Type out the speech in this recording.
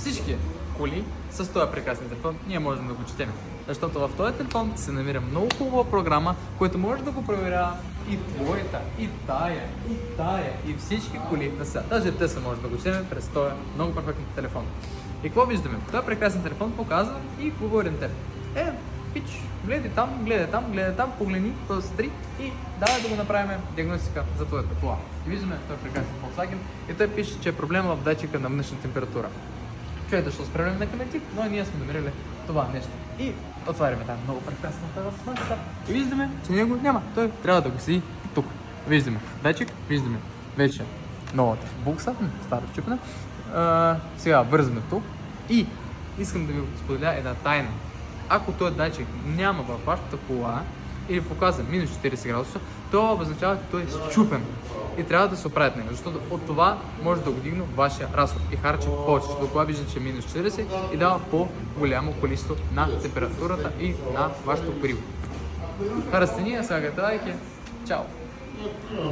всички коли с този прекрасен телефон ние можем да го четем. Защото в този телефон се намира много хубава програма, която може да го проверява и твоята, и тая, и всички коли на сега. Даже те са може да го четем през този много перфектен телефон. И какво виждаме? Този прекрасен телефон показва и говори на теб. Пич, гледай там, погледни, посмотри и давай да го направим диагностика за твоята кола. И виждаме този прекрасен Volkswagen и той пише, че е проблем в датчика на външна температура. Човек дошъл с проблем на климатик, но ние сме намерили това нещо. И отваряме там много прекрасната размаса и виждаме, че него няма. Той трябва да го седи тук. Виждаме датчик, виждаме вече новата букса, стара чупна. Сега вързваме тук и искам да ви споделя една тайна. Ако този датчик няма във вашата кола или показва минус 40 градуса, това означава, че той е счупен и трябва да се оправят него, защото от това може да го дигне вашия разход и харчи повече. Защото кога вижда, че е минус 40 и дава по-голямо количество на температурата и на вашето гориво. Харесате ни, сега лайки. Чао!